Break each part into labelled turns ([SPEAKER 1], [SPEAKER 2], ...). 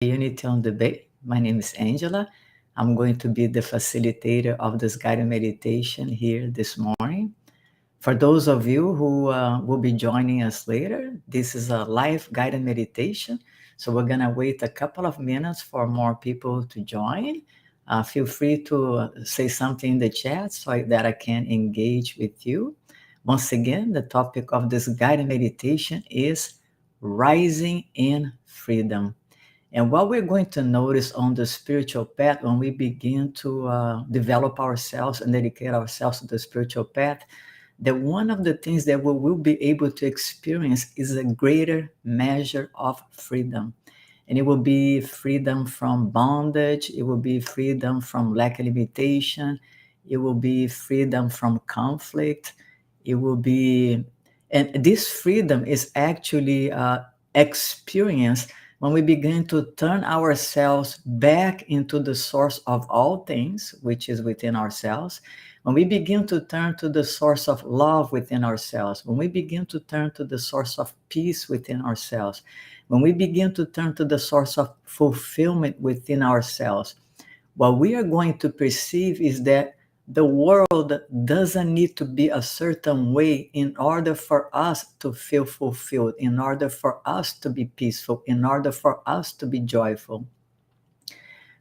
[SPEAKER 1] Unity on Debate. My name is Angela. I'm going to be the facilitator of this guided meditation here this morning. For those of you who will be joining us later, this is a live guided meditation. So we're going to wait a couple of minutes for more people to join. Feel free to say something in the chat so that I can engage with you. Once again, the topic of this guided meditation is rising in freedom. And what we're going to notice on the spiritual path when we begin to develop ourselves and dedicate ourselves to the spiritual path, that one of the things that we will be able to experience is a greater measure of freedom. And it will be freedom from bondage, it will be freedom from lack of limitation, it will be freedom from conflict, it will be, and this freedom is actually experienced when we begin to turn ourselves back into the source of all things, which is within ourselves, when we begin to turn to the source of love within ourselves, when we begin to turn to the source of peace within ourselves, when we begin to turn to the source of fulfillment within ourselves, what we are going to perceive is that the world doesn't need to be a certain way in order for us to feel fulfilled, in order for us to be peaceful, in order for us to be joyful.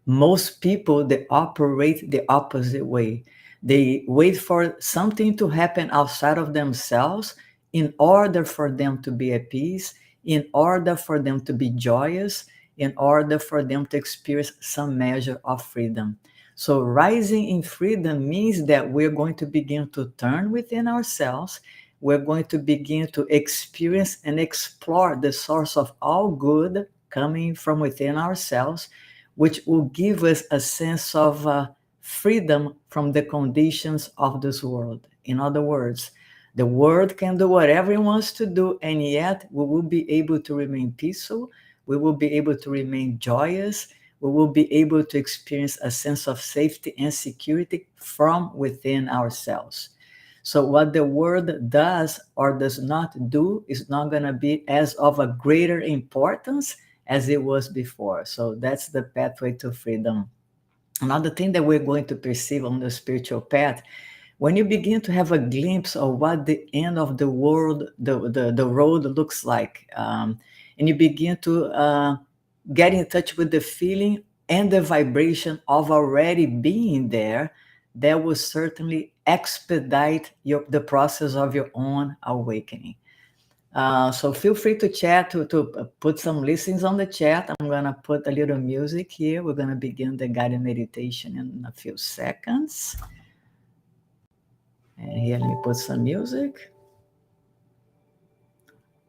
[SPEAKER 1] Most people, they operate the opposite way. They wait for something to happen outside of themselves in order for them to be at peace, in order for them to be joyous, in order for them to experience some measure of freedom. So rising in freedom means that we're going to begin to turn within ourselves. We're going to begin to experience and explore the source of all good coming from within ourselves, which will give us a sense of freedom from the conditions of this world. In other words, the world can do whatever it wants to do, and yet we will be able to remain peaceful, we will be able to remain joyous, we will be able to experience a sense of safety and security from within ourselves. So what the world does or does not do is not going to be as of a greater importance as it was before. So that's the pathway to freedom. Another thing that we're going to perceive on the spiritual path, when you begin to have a glimpse of what the end of the world, the road looks like, and you begin to get in touch with the feeling and the vibration of already being there, that will certainly expedite the process of your own awakening. So feel free to chat, to put some listings on the chat. I'm going to put a little music here. We're going to begin the guided meditation in a few seconds. And here, let me put some music.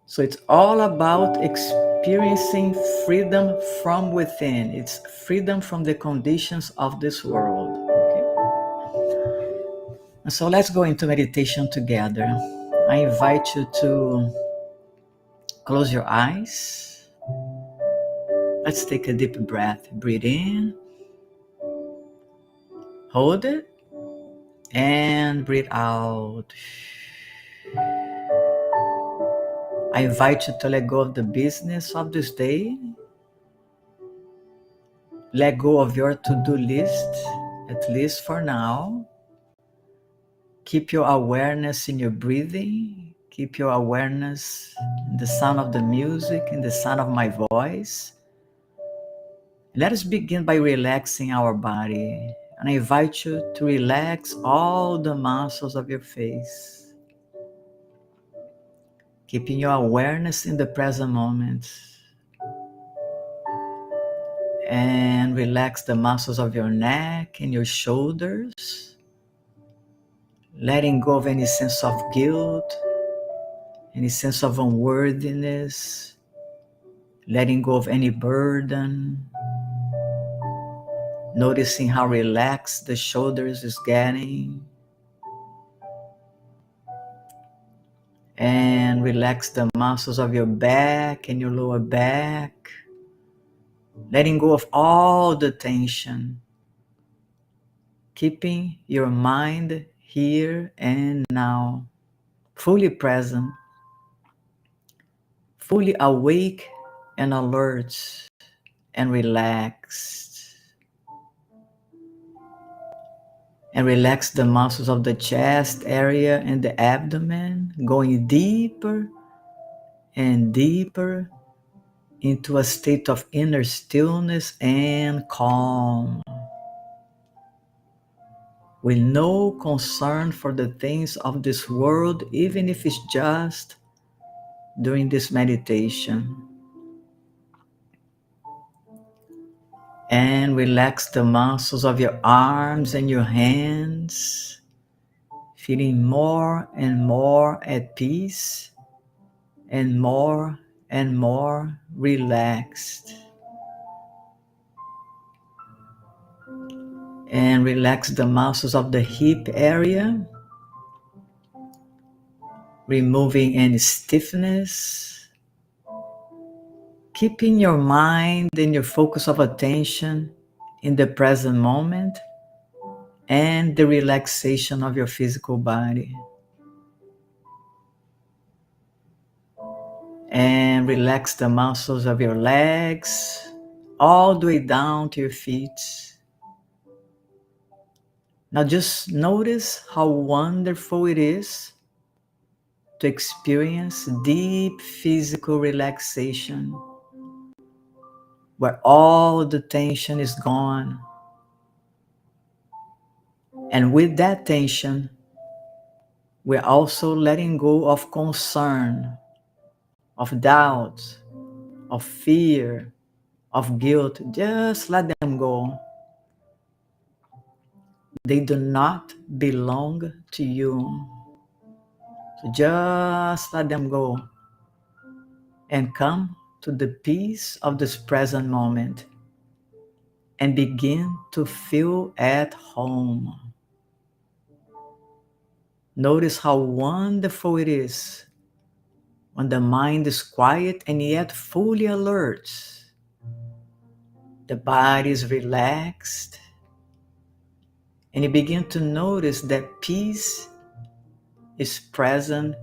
[SPEAKER 1] So it's all about experiencing freedom from within. It's freedom from the conditions of this world. Okay? And so let's go into meditation together. I invite you to close your eyes. Let's take a deep breath. Breathe in, hold it, and breathe out. I invite you to let go of the business of this day. Let go of your to-do list, at least for now. Keep your awareness in your breathing. Keep your awareness in the sound of the music, in the sound of my voice. Let us begin by relaxing our body. And I invite you to relax all the muscles of your face, keeping your awareness in the present moment. And relax the muscles of your neck and your shoulders, letting go of any sense of guilt, any sense of unworthiness, letting go of any burden, noticing how relaxed the shoulders is getting, and relax the muscles of your back and your lower back, letting go of all the tension, keeping your mind here and now, fully present, fully awake and alert, and relaxed. And relax the muscles of the chest area and the abdomen, going deeper and deeper into a state of inner stillness and calm, with no concern for the things of this world, even if it's just during this meditation. And relax the muscles of your arms and your hands, feeling more and more at peace and more relaxed. And relax the muscles of the hip area, removing any stiffness, keeping your mind and your focus of attention in the present moment and the relaxation of your physical body. And relax the muscles of your legs all the way down to your feet. Now just notice how wonderful it is to experience deep physical relaxation, where all the tension is gone. And with that tension, we're also letting go of concern, of doubt, of fear, of guilt. Just let them go. They do not belong to you. So just let them go and come to the peace of this present moment and begin to feel at home. Notice how wonderful it is when the mind is quiet and yet fully alert. The body is relaxed, and you begin to notice that peace is present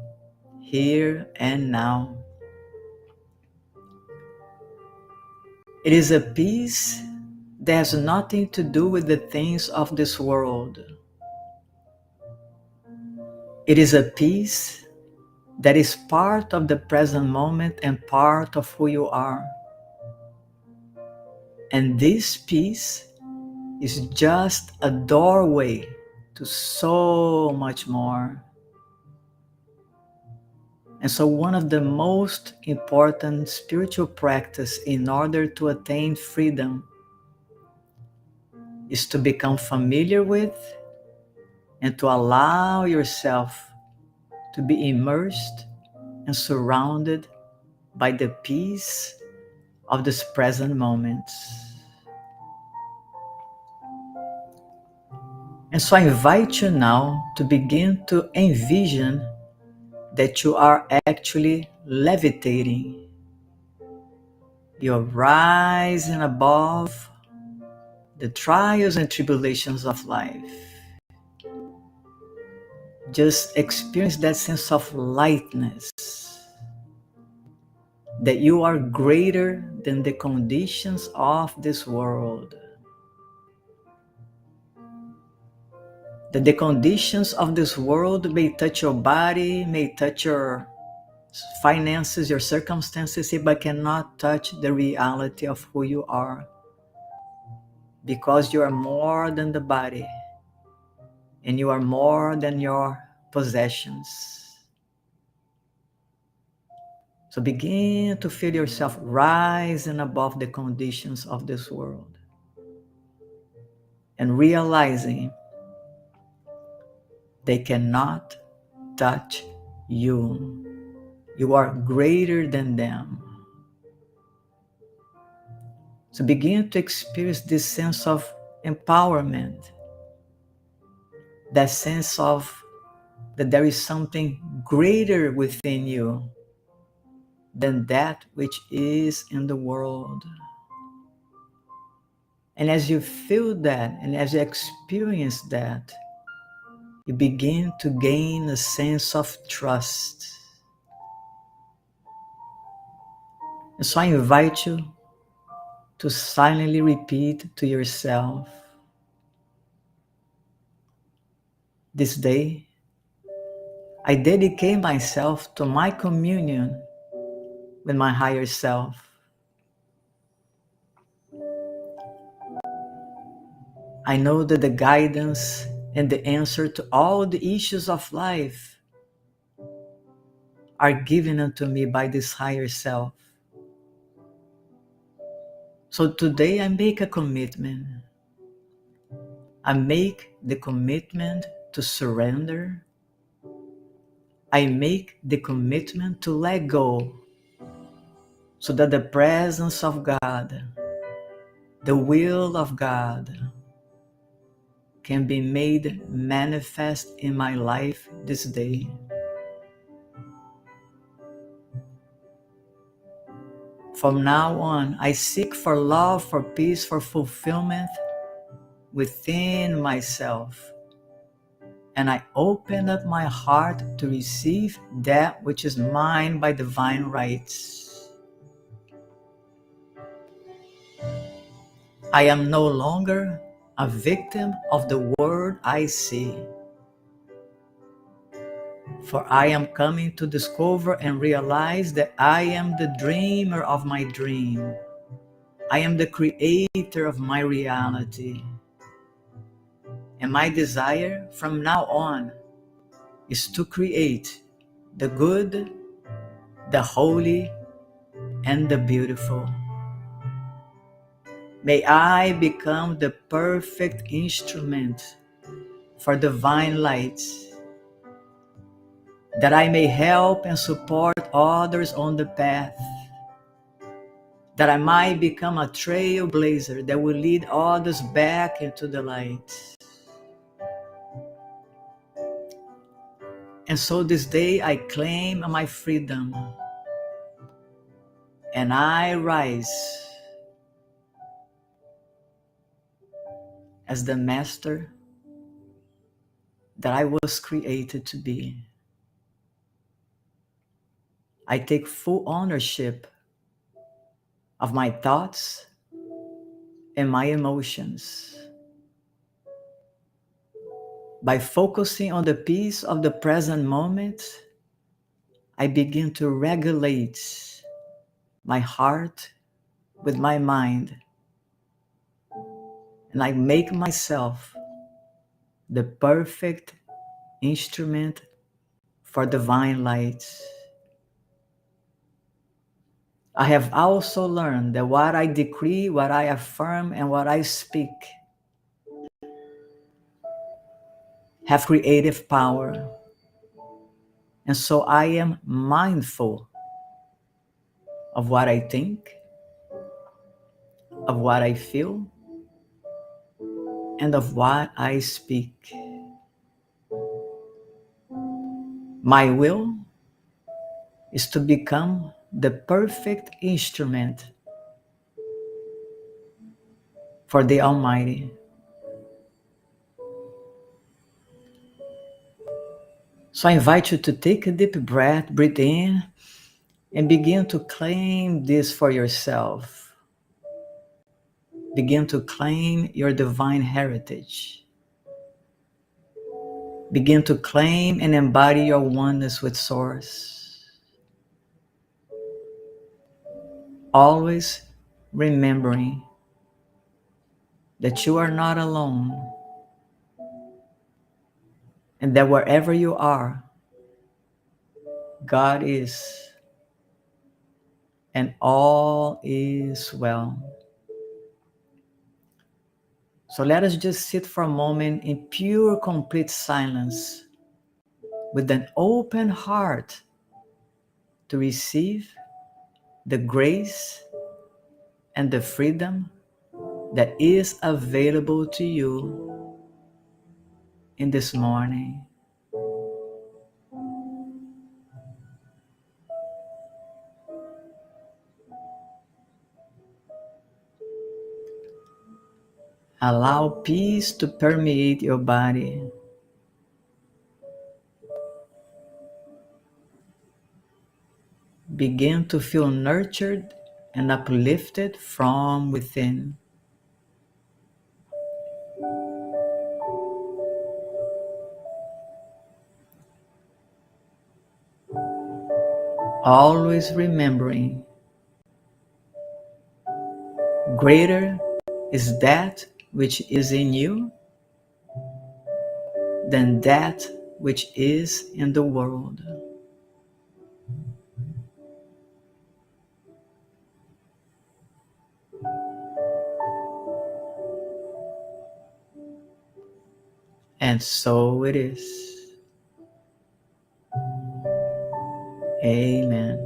[SPEAKER 1] here and now. It is a peace that has nothing to do with the things of this world. It is a peace that is part of the present moment and part of who you are. And this peace is just a doorway to so much more. And so one of the most important spiritual practice in order to attain freedom is to become familiar with and to allow yourself to be immersed and surrounded by the peace of this present moment. And so I invite you now to begin to envision that you are actually levitating. You're rising above the trials and tribulations of life. Just experience that sense of lightness, that you are greater than the conditions of this world. That the conditions of this world may touch your body, may touch your finances, your circumstances, but cannot touch the reality of who you are. Because you are more than the body, and you are more than your possessions. So begin to feel yourself rising above the conditions of this world and realizing they cannot touch you. You are greater than them. So begin to experience this sense of empowerment, that sense of that there is something greater within you than that which is in the world. And as you feel that, and as you experience that, you begin to gain a sense of trust. And so I invite you to silently repeat to yourself, this day, I dedicate myself to my communion with my higher self. I know that the guidance and the answer to all the issues of life are given unto me by this higher self. So today I make a commitment. I make the commitment to surrender. I make the commitment to let go so that the presence of God, the will of God, can be made manifest in my life this day. From now on, I seek for love, for peace, for fulfillment within myself. And I open up my heart to receive that which is mine by divine rights. I am no longer a victim of the world I see. For I am coming to discover and realize that I am the dreamer of my dream. I am the creator of my reality. And my desire from now on is to create the good, the holy, and the beautiful. May I become the perfect instrument for divine light, that I may help and support others on the path, that I might become a trailblazer that will lead others back into the light. And so this day I claim my freedom, and I rise as the master that I was created to be. I take full ownership of my thoughts and my emotions. By focusing on the peace of the present moment, I begin to regulate my heart with my mind, and I make myself the perfect instrument for divine light. I have also learned that what I decree, what I affirm, and what I speak have creative power. And so I am mindful of what I think, of what I feel, and of what I speak. My will is to become the perfect instrument for the Almighty. So I invite you to take a deep breath, breathe in, and begin to claim this for yourself. Begin to claim your divine heritage. Begin to claim and embody your oneness with Source. Always remembering that you are not alone, and that wherever you are, God is, and all is well. So let us just sit for a moment in pure, complete silence with an open heart to receive the grace and the freedom that is available to you in this morning. Allow peace to permeate your body. Begin to feel nurtured and uplifted from within. Always remembering, greater is that which is in you than that which is in the world. And so it is. Amen.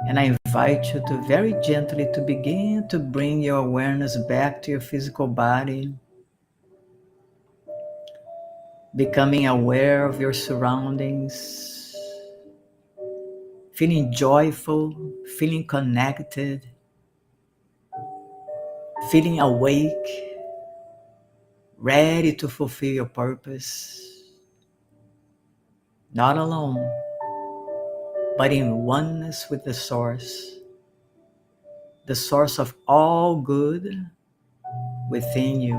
[SPEAKER 1] And I invite you to very gently to begin to bring your awareness back to your physical body, becoming aware of your surroundings, feeling joyful, feeling connected, feeling awake, ready to fulfill your purpose. Not alone, but in oneness with the source of all good within you.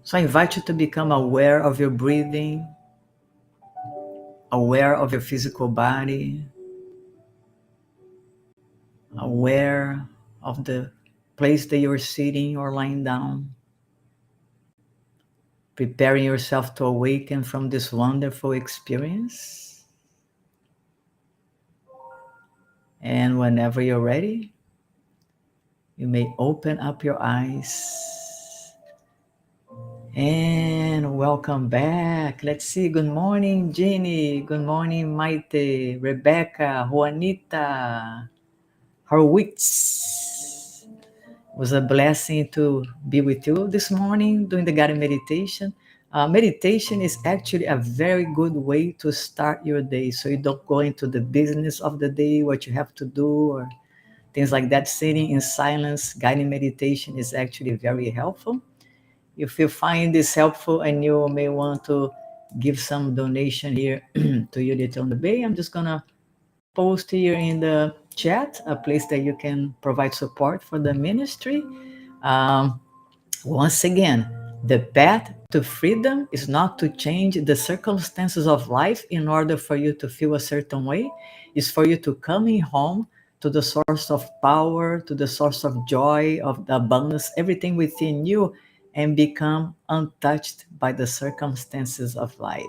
[SPEAKER 1] So I invite you to become aware of your breathing, aware of your physical body, aware of the place that you're sitting or lying down, preparing yourself to awaken from this wonderful experience. And whenever you're ready, you may open up your eyes. And welcome back. Let's see. Good morning, Jeannie. Good morning, Maite, Rebecca, Juanita, Harwitz. It was a blessing to be with you this morning doing the guided meditation. Meditation is actually a very good way to start your day, so you don't go into the business of the day, what you have to do, or things like that. Sitting in silence, guided meditation is actually very helpful. If you find this helpful and you may want to give some donation here to Unity on the Bay, I'm just gonna post here in the chat a place that you can provide support for the ministry. Um, Once again, the path to freedom is not to change the circumstances of life in order for you to feel a certain way. It's for you to coming home to the source of power, to the source of joy, of the abundance, everything within you, and become untouched by the circumstances of life.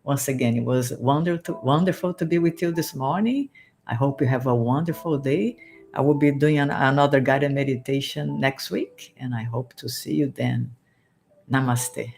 [SPEAKER 1] Once again, it was wonderful to be with you this morning. I hope you have a wonderful day. I will be doing another guided meditation next week, and I hope to see you then. Namaste.